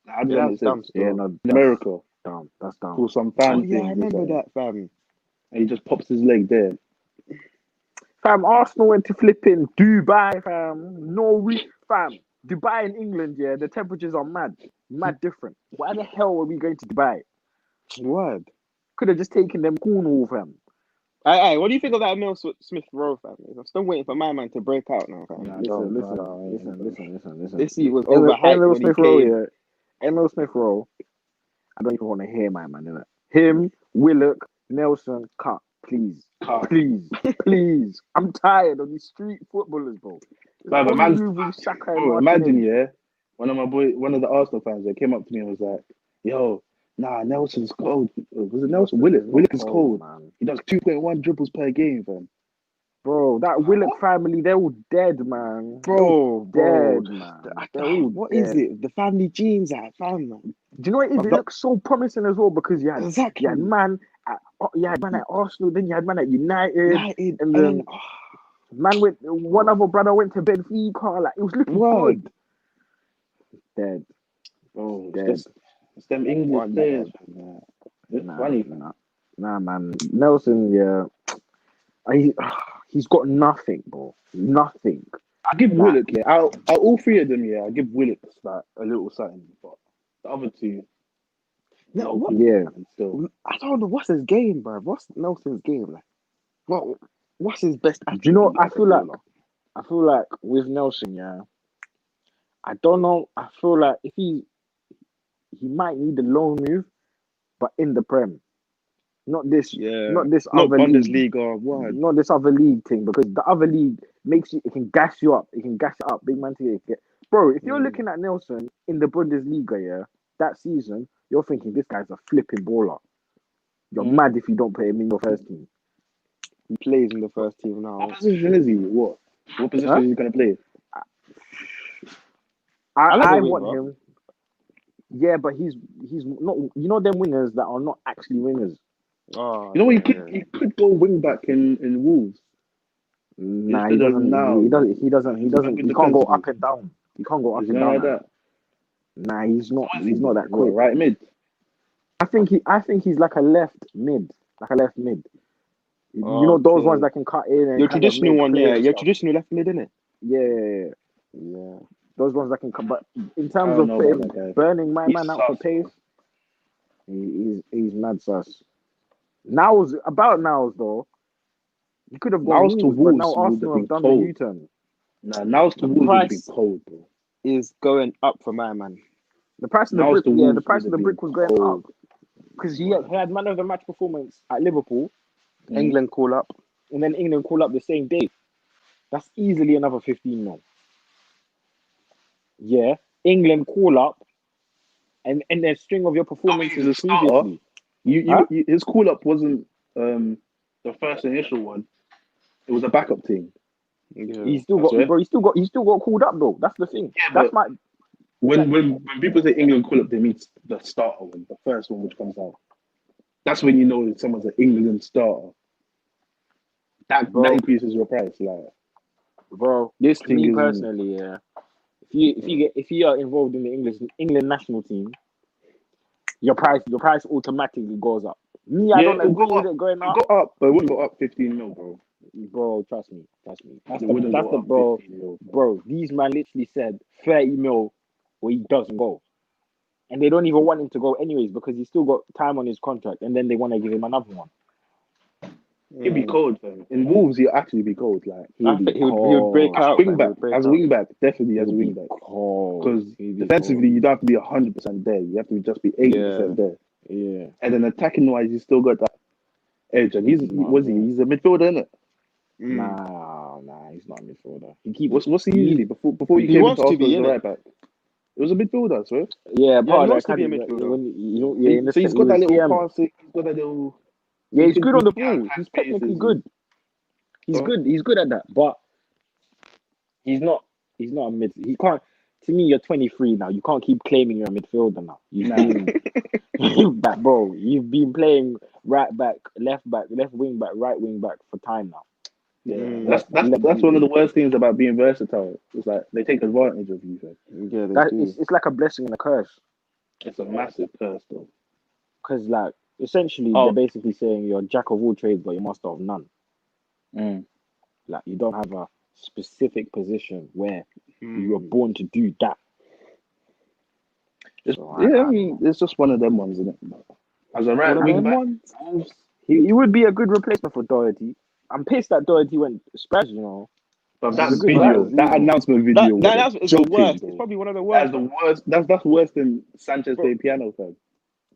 I don't Yeah, know that's dumb. Yeah, no, in America that's dumb. for some Oh, fan yeah, I thing. remember that, fam. And he just pops his leg there. Fam, Arsenal went to flipping Dubai, fam. Fam. Dubai in England, yeah, the temperatures are mad different. Why the hell are we going to Dubai? Word. Could have just taken them Cornwall, fam. Hey, what do you think of that Emil Smith Rowe, fam? I'm still waiting for my man to break out now, fam. Nah, Listen. This year was Emil overhyped when Smith he Rowe, came. yeah. Emil Smith Rowe. I don't even want to hear my man, innit? Him, Willock, Nelson, cut. Please. Please. I'm tired of these street footballers, bro. Like, Only man's- moving Saka and Bro, Martinelli. imagine, yeah, one of the Arsenal fans that came up to me and was like, "Yo, nah, Nelson's cold." Was it Nelson? Willock is cold. Man. He does 2.1 dribbles per game, fam. Bro, that Willock family, they're all dead, man. Bro, Dead, man. They're all what dead. is it? The family genes, that fam, man. Do you know what it is? It But- looks so promising as well because you had Exactly. man at Arsenal, then you had man at United, United, and then one other brother went to Benfica. Like it was looking Word. good. Dead. Bro, Dead. it's them English One players. dead. Man. It's funny. Nah, man. Nelson, yeah. He's got nothing, bro. Nothing. I give Willock, yeah. Out all three of them, yeah. I give Willock like a little something, but the other two, No, what? Yeah. Still, I don't know. What's his game, bro? What's Nelson's game like? What's his best? Do you know what? attribute as I feel like with Nelson, yeah. I don't know. I feel like if he might need a loan move, but in the Prem, not this other league. Bundesliga. Word. Not this other league thing, because the other league makes you, it can gas you up. It can gas it up. Big man to get. Bro, if you're looking at Nelson in the Bundesliga, yeah, that season, you're thinking this guy's a flipping baller. You're mad if you don't put him in your first team. He plays in the first team now. what position is he? What position is he gonna play? I the want winger. him. Yeah, but he's not. You know them wingers that are not actually wingers. Oh, You know what? He could go wing back in Wolves. Nah, he Instead of doesn't. now. He doesn't. He can't go up and down. He can't go up Is and he not down. like that? Nah, he's not. What is He's he? not that What, quick. right mid. I think he's like a left mid. You know those Okay. ones that can cut in and Your kind of traditional make one, plays yeah. and Your stuff. traditional left mid, innit? Yeah. Those ones that can come. But in terms I of don't know putting, about that guy. burning my He's man out for sus, pace, he's mad sus. Niles though, he could have gone Niles to Wolves, but now Wolves would Arsenal have have been done cold. the U-turn. Nah, Niles to The Wolves would have been price- cold, bro. Is going up for my man. The price of the Niles brick, to the Wolves price would of the have brick been was going cold. up because he had man of the match performance at Liverpool, England call up. and then England call up the same day. That's easily another 15 mil. Yeah, England call up, and their string of your he's a performances starter. previously. Huh? His call up wasn't the first initial one. It was a backup team. Yeah. He still got called up though. That's the thing. Yeah, That's but my when people say England call up, they mean the starter one, the first one which comes out. That's when you know someone's an England starter. That increases your price, like. bro. This To thing me is personally, yeah. If you are involved in the England national team, your price automatically goes up. Me, I don't agree with it going It up. got up, but it wouldn't go up 15 mil, bro. Bro, trust me. That's It wouldn't that's go the up bro. 15 mil. Bro, these man literally said 30 mil where he doesn't go. And they don't even want him to go anyways because he's still got time on his contract and then they want to give him another one. He'd be cold, fam. In Wolves, he'll actually be cold. Like I think he would break out. as a wing back, definitely as a wing back. Because defensively, you don't have to be 100% there. You have to just be 80% there. Yeah. And then attacking wise, he's still got that edge. And he's a midfielder, isn't it? Nah, he's not a midfielder. What's he usually before you he came wants into to be, Arsenal as a innit? right back? It was a midfielder, swear. Yeah, Yeah, he wants that to be a kind of midfielder. So he's got that little passing. He's got that little. Yeah, he's good on the he ball. can He's attack technically spaces. good. He's good. He's good at that, but he's not a mid. He can't. To me, you're 23 now. You can't keep claiming you're a midfielder now. You've been that, bro. You've been playing right back, left wing back, right wing back for time now. Yeah, that's one of the worst things about being versatile. It's like they take advantage of you. Yeah, it's like a blessing and a curse. It's a massive curse, though. Because like essentially, they're basically saying you're a jack of all trades, but you're master of none. Like you don't have a specific position where you were born to do that. I mean, it's just one of them ones, isn't it? As a right wing back, he would be a good replacement for Doherty. I'm pissed that Doherty went Spurs, you know. But that announcement video, that's the worst. It's probably one of the worst. That's the worst. That's worse than Sanchez playing piano, fam.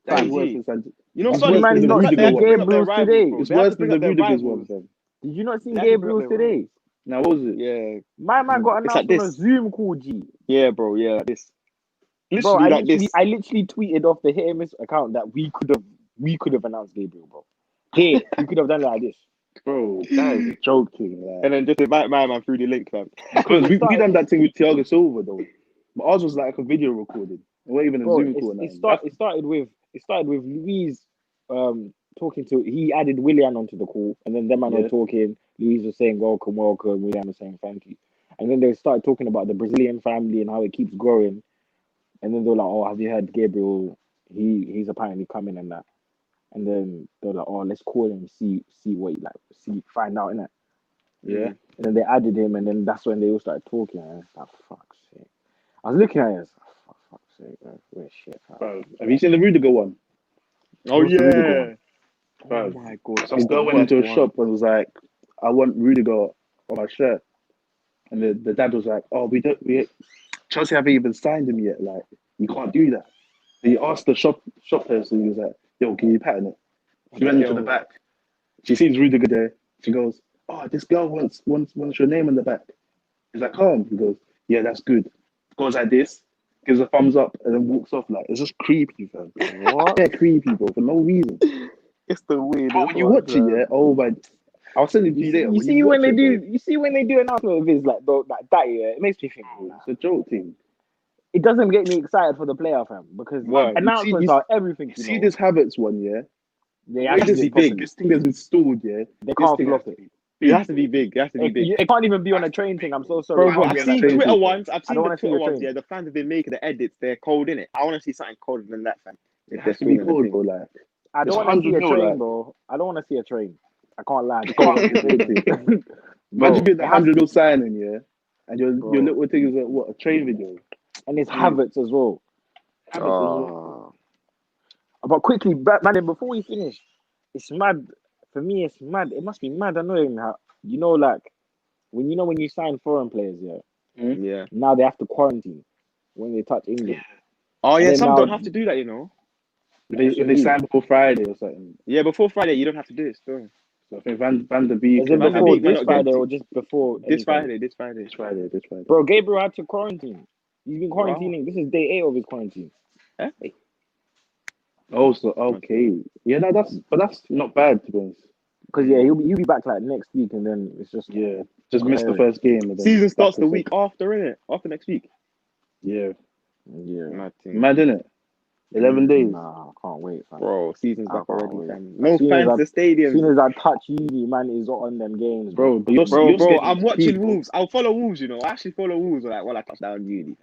That's worse than Sanchez. You know, Sonny, man, you not seen Gabriel's today. It's worse than the Rudiger's one, fam. Did you not see Gabriel's today? Now, what was it? Yeah. My man got announced on a Zoom call, G. Yeah, bro. Yeah, like this. Bro, I literally tweeted off the Hitnmiss account that we could have announced Gabriel, bro. Hey, we could have done it like this. Bro, that is joking. Like. And then just invite my man through the link, fam. Because we done that thing with Thiago Silva, though. But ours was like a video recording. It wasn't even a Zoom call. It started with Louise talking to. He added Willian onto the call, and then them man were talking. Louise was saying welcome. Willian was saying thank you, and then they started talking about the Brazilian family and how it keeps growing. And then they were like, "Oh, have you heard Gabriel? He's apparently coming and that." And then they were like, "Oh, let's call him, see what he like, find out, innit?" Yeah. And then they added him, and then that's when they all started talking. And it's like, fuck's sake. I was looking at it, for fuck's sake, man. We're shit. Bro, have you seen the Rudiger one? Oh, yeah. Bro, oh, my God. Some girl went into a shop and was like, I want Rudiger on my shirt. And the dad was like, oh, Chelsea haven't even signed him yet. Like, you can't do that. And he asked the shop person, he was like, yo, can you pattern it? She went into the back. She sees Rudiger there. She goes, oh, this girl wants your name on the back. He's like, calm. He goes, yeah, that's good. Goes like this, gives a thumbs up, and then walks off. Like, it's just creepy, fam. What? They're creepy, bro, for no reason. It's the weirdest. But when you watch it, yeah, oh my, I'll send it to you later. You see when they do announcement of his like that, yeah, it makes me think. It's a joke thing. It doesn't get me excited for the player, fam, because announcements are everything. You see this Havertz one, yeah? They have to be big. This thing has been stalled, yeah. They can't flop it. It has to be big. It can't even be on a train thing. I'm so sorry. Bro, I've seen Twitter ones. I don't want to see the ones. Yeah, the fans have been making the edits. They're cold in it. I want to see something colder than that, fam. It has to be cold, bro. Like, I don't want to see a train, bro. I don't want to see a train. I can't lie. Imagine being the 100 mil signing, yeah, and your little thing is a train video, and it's Havertz as well. But quickly, man, before we finish, it's mad. For me, it's mad. It must be mad annoying how like when you sign foreign players, yeah. Now they have to quarantine when they touch England. Yeah. Oh yeah, some don't have to do that, If they sign before Friday or something. Yeah, before Friday you don't have to do it still. So I think Van der Beek. Is it before this Friday or just before? This Friday. This Friday. Bro, Gabriel had to quarantine. He's been quarantining. Wow. This is day 8 of his quarantine. Hey. Oh, so okay. Yeah, no, that's not bad to be honest. Because yeah, he'll be back like next week, and then it's just Yeah, just missed the first game and then Season back starts to the second. week after, innit? After next week. Yeah, yeah. Mad thing. mad innit? 11 days. Nah, I can't wait, fam. Bro, season's I back can't already, wait. fam. No As soon as fans I- to As stadiums. soon as I touch uni, man, is on them games, Bro, but Bro, your I'm schedule's watching peak, Wolves. I'll follow Wolves, you know. I actually follow Wolves like while I touch down uni.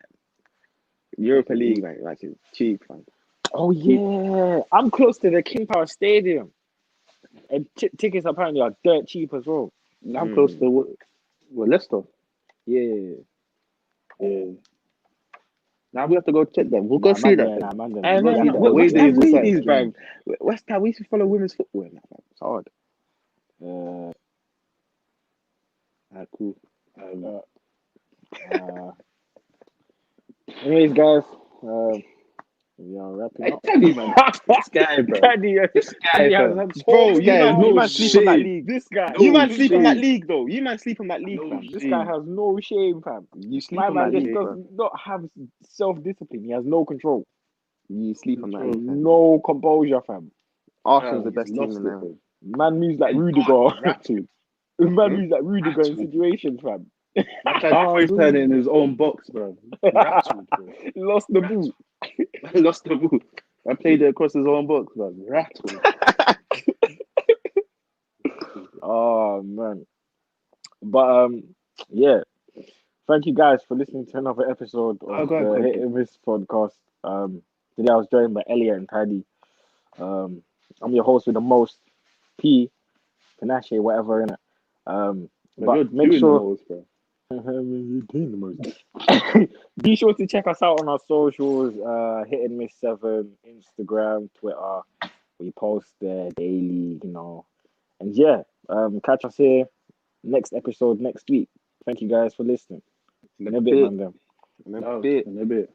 Europa League, man. Like it's cheap, fam. Oh yeah, I'm close to the King Power Stadium, and tickets apparently are dirt cheap as well. I'm close to what Leicester. Yeah, Yeah. Now we have to go check them. We'll go see that. Nah, man, Hey, We'll go man, see that. West Away Ham days aside. ladies, bro. West Ham, we used to follow women's football. And that, man. It's hard. Cool. Anyways, guys, we are wrapping up. Tell you, man. This guy, bro. Daddy, This guy, Daddy has fam. had so Bro, many you guy man, no you man sleep on that shame. league. This guy, You No man sleep on that shame. league, though. You man sleep on that league, No fam. this guy has no shame, fam. You sleep My on man that just league, does bro. not have self-discipline. He has no control, You sleep on that league, fam. no composure, fam. Arsenal's the He's best team lost in it, there. fam. Man moves like And Rudiger. rattled. Man moves like Rudiger in Rattled. situations, fam. I tried to voice turn in his own box, bro. Rattled, bro. Lost the ball. Lost the ball. I played it across his own box, man. Rattled. Oh man. But yeah. Thank you guys for listening to another episode of go the ahead. Hit and Miss podcast. Today I was joined by Elliot and Paddy. I'm your host with the most, P, Panache, whatever, innit? But you're make doing sure the most, bro. you're doing the most. Be sure to check us out on our socials, Hit and Miss 7, Instagram, Twitter. We post there daily, you know. And yeah, catch us here next episode next week. Thank you guys for listening. In a bit, man. In a bit. In a bit.